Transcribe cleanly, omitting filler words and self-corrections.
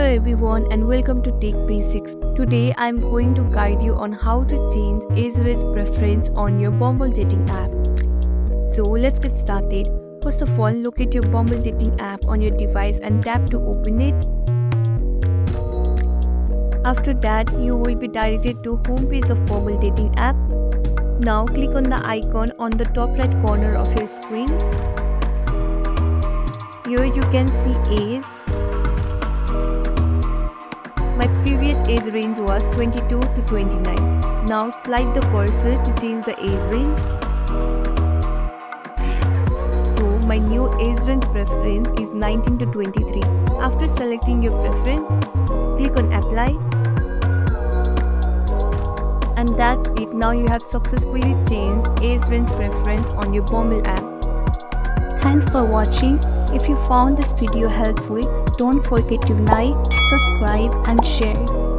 everyone and welcome to Tech Basics. Today I'm going to guide you on how to change age-range preference on your Bumble dating app. So let's get started. First of all, locate your Bumble dating app on your device and tap to open it. After that, you will be directed to homepage of Bumble dating app. Now click on the icon on the top right corner of your screen. Here you can see age. My previous age range was 22 to 29. Now slide the cursor to change the age range. So my new age range preference is 19 to 23. After selecting your preference, click on apply. And that's it. Now you have successfully changed age range preference on your Bumble app. Thanks for watching. If you found this video helpful, don't forget to like, subscribe and share.